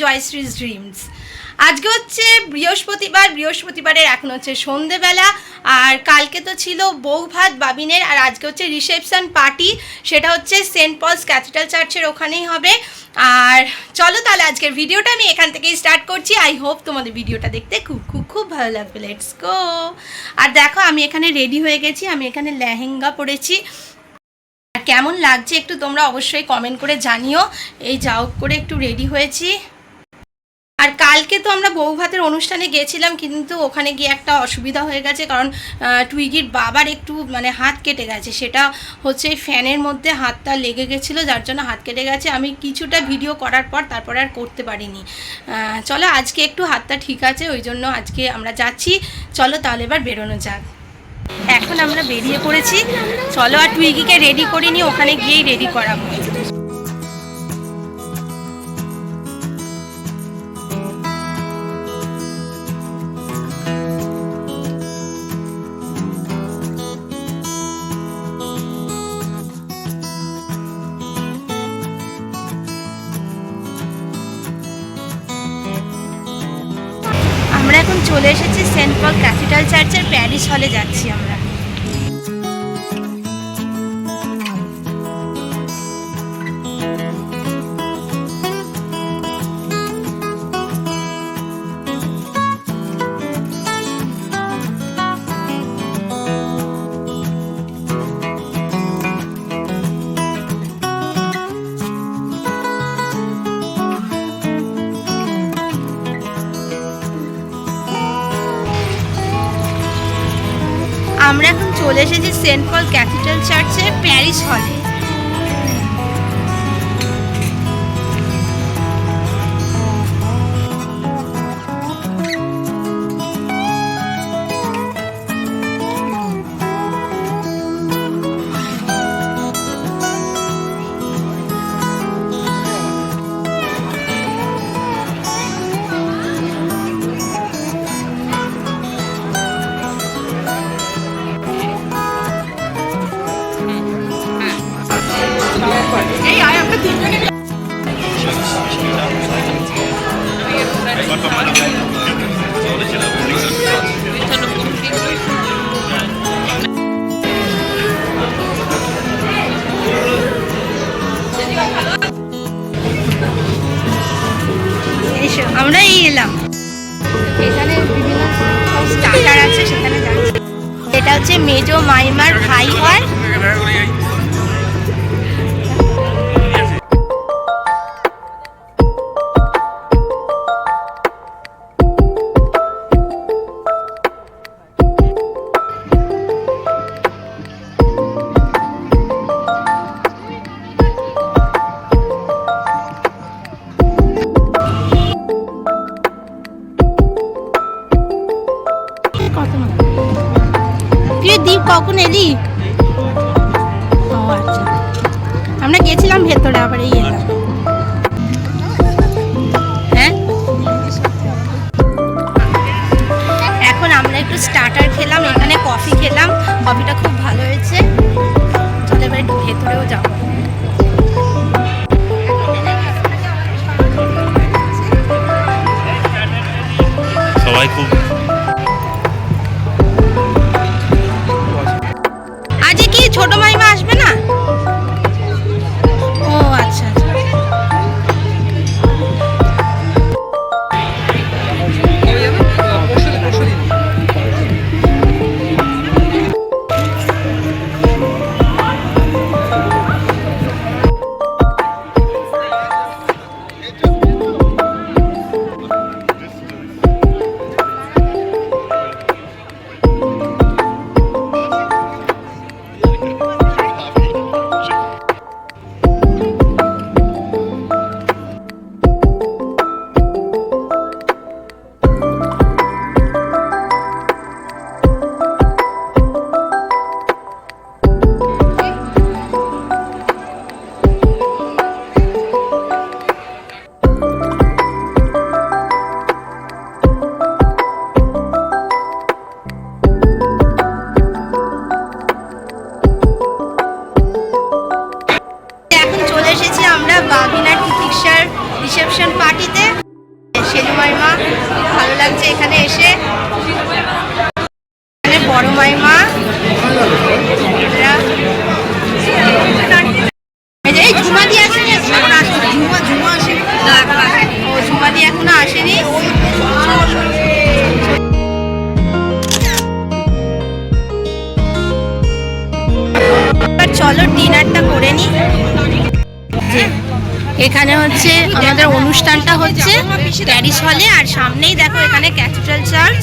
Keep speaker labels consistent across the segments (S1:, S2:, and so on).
S1: জয়শ্রীজ dreams. আজকে হচ্ছে বৃহস্পতিবারের এখন হচ্ছে সন্ধেবেলা, আর কালকে তো ছিল বউ ভাত বাবিনের, আর আজকে হচ্ছে রিসেপশন পার্টি, সেটা হচ্ছে সেন্ট পলস ক্যাথিড্রাল চার্চের ওখানেই হবে। আর চলো তাহলে আজকের ভিডিওটা আমি এখান থেকেই স্টার্ট করছি। আই হোপ তোমাদের ভিডিওটা দেখতে খুব ভালো লাগবে। Let's go. আর দেখো আমি এখানে রেডি হয়ে গেছি, আমি এখানে লেহেঙ্গা পরেছি। কেমন লাগছে একটু তোমরা অবশ্যই কমেন্ট করে জানিও। এই যাও করে একটু রেডি হয়েছি। আর কালকে তো আমরা বউ ভাতের অনুষ্ঠানে গেছিলাম, কিন্তু ওখানে গিয়ে একটা অসুবিধা হয়ে গেছে, কারণ টুইগির বাবার একটু হাত কেটে গেছে। সেটা হচ্ছে ফ্যানের মধ্যে হাতটা লেগে গেছিলো, যার জন্য হাত কেটে গেছে। আমি কিছুটা ভিডিও করার পর তারপরে আর করতে পারিনি। চলো আজকে একটু হাতটা ঠিক আছে, ওই জন্য আজকে আমরা যাচ্ছি। চলো তাহলে এবার বেরোনো যাক। এখন আমরা বেরিয়ে পড়েছি, চলো। আর টুইগিকে রেডি করিনি, ওখানে গিয়েই রেডি করাবো। আমরা এখন চলে এসেছি সেন্ট পল ক্যাথিড্রাল চার্চের প্যারিশ হলে যাচ্ছি আমরা। আমরা এখন চলে এসেছি সেন্ট পল ক্যাথিড্রাল চার্চের প্যারিশ হলে। আমরা এলাম, এখানে বিভিন্ন স্টার্টার আছে, সেখানে যাচ্ছি। এটা হচ্ছে মেজো মাইমার ভাই হয়। দীপ কখন এলি? ও আচ্ছা, আমরা গেছিলাম ভেতরে, আবার এই এলাম। হ্যাঁ, এখন আমরা একটু স্টার্টার খেলাম, এখানে কফি খেলাম, কফিটা খুব ভালো হয়েছে। চলো এবার একটু ভেতরেও যাবো।
S2: সবাই খুব
S1: ছোট মাইমা আসবে না? ও আচ্ছা আচ্ছা। মাইমা, ভালো লাগছে এখানে এসে। এখানে বড় মাইমা, এই ঝুমা দিয়ে আসেনি, ও ঝুমা দিয়ে এখনো আসেনি। চলো ডিনারটা করে নি। এখানে হচ্ছে আমাদের অনুষ্ঠানটা হচ্ছে প্যারিস হলে, আর সামনেই দেখো এখানে ক্যাথিড্রাল চার্চ।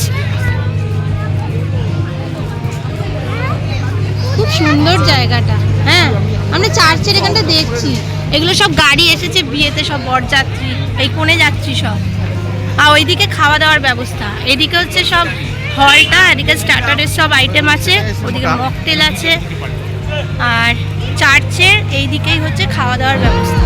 S1: খুব সুন্দর জায়গাটা। হ্যাঁ, আমরা চার্চের এখানটা দেখছি, এগুলো সব গাড়ি এসেছে বিয়েতে, সব বরযাত্রী, এই কোণে যাত্রী সব। আর ওইদিকে খাওয়া দাওয়ার ব্যবস্থা, এদিকে হচ্ছে সব হলটা, এদিকে স্টার্টারের সব আইটেম আছে, ওদিকে মকটেল আছে, আর চার্চের এই দিকেই হচ্ছে খাওয়া দাওয়ার ব্যবস্থা।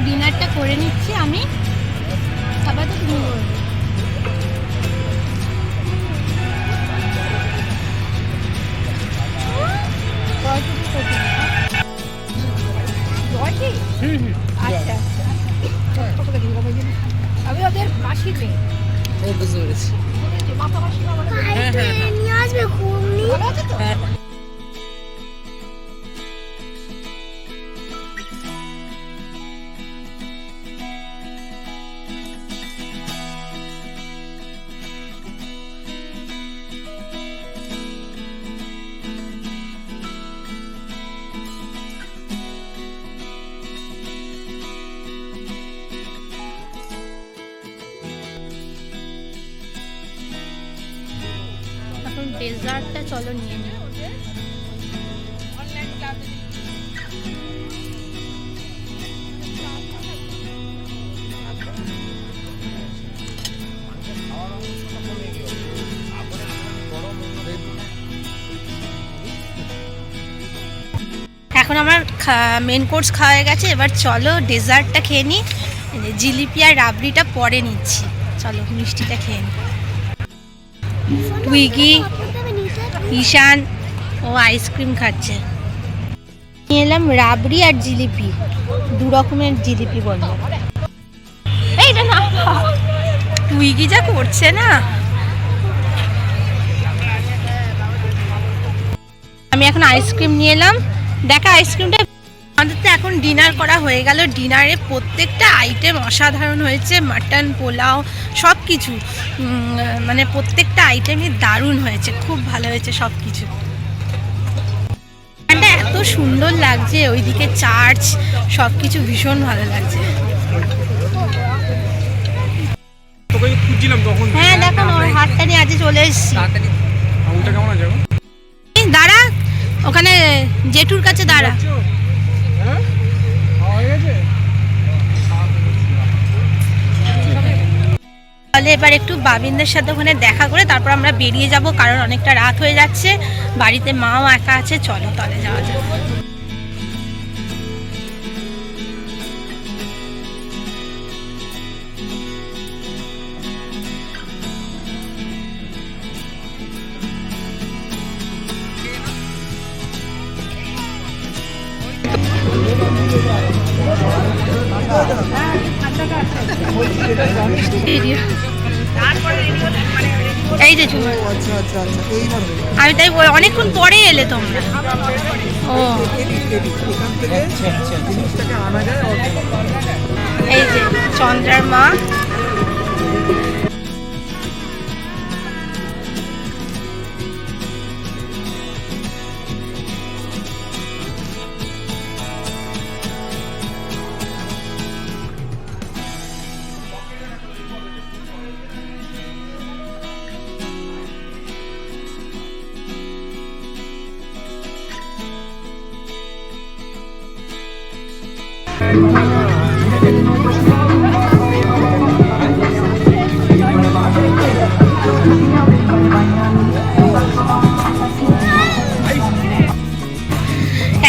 S1: ডিনারটা করে নিচ্ছি আমি, খাবার তো তুমি করবে। আচ্ছা আমি ওদের মাসির মেয়ে, বুঝতে পেরেছি। নিয়ে আসবে খুব ভালো আছে তো। এখন ডেজার্টটা চলো নিয়ে নিই। এখন আমার মেন কোর্স খাওয়া হয়ে গেছে, এবার চলো ডেজার্টটা খেয়ে নিই। জিলিপি আর রাবড়িটা পরে নিচ্ছি, চলো মিষ্টিটা খেয়ে নিই। টুইগি, ঈশান ও আইসক্রিম খাচ্ছে। নিয়ে এলাম রাবড়ি আর জিলিপি, দু রকমের জিলিপি বলবো। এইটা না, টুইগি যা করছে না। আমি এখন আইসক্রিম নিয়ে এলাম, দেখা আইসক্রিমটা আমাদের তো এখন ডিনার করা হয়ে গেল। ডিনারে প্রত্যেকটা আইটেম অসাধারণ হয়েছে, মাটন, পোলাও সব কিছু, মানে প্রত্যেকটা আইটেমই দারুণ হয়েছে, খুব ভালো হয়েছে সব কিছু। এটা এত সুন্দর লাগছে, ওইদিকে চার্চ, সব কিছু ভীষণ ভালো লাগছে। হ্যাঁ দেখো ওর হাতটা নিয়ে আজ চলে এসেছি। দাঁড়া ওখানে জেঠুর কাছে দাঁড়া। তাহলে এবার একটু বাবিনদের সাথে ওখানে দেখা করে তারপর আমরা বেরিয়ে যাব, কারণ অনেকটা রাত হয়ে যাচ্ছে, বাড়িতে মাও একা আছে। চলো তাহলে যাওয়া যাক। এই যে আমি তাই অনেকক্ষণ পরে এলে তোমরা। ও এই যে চন্দ্রার মা।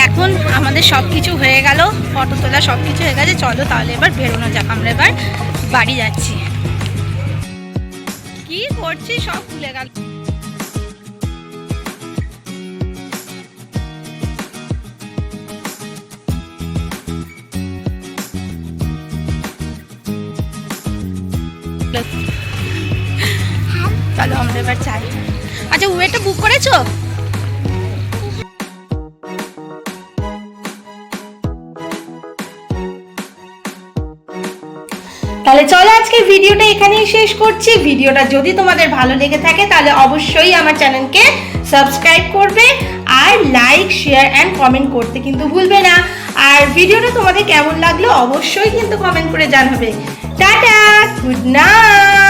S1: এখন আমাদের সব কিছু হয়ে গেল, ফটো তোলা সব কিছু হয়ে গেছে। চলো তাহলে এবার বেরোনো যাক, আমরা এবার বাড়ি যাচ্ছি। কি করছি সব ভুলে গেল। চলো আমরা এবার চাই। আচ্ছা উবেরটা বুক করেছো? তাহলে চলো আজকের ভিডিওটা এখানেই শেষ করছি। ভিডিওটা যদি তোমাদের ভালো লেগে থাকে তাহলে অবশ্যই আমার চ্যানেলকে সাবস্ক্রাইব করবে, আর লাইক, শেয়ার অ্যান্ড কমেন্ট করতে কিন্তু ভুলবে না। আর ভিডিওটা তোমাদের কেমন লাগলো অবশ্যই কিন্তু কমেন্ট করে জানাবে। Tata, good night.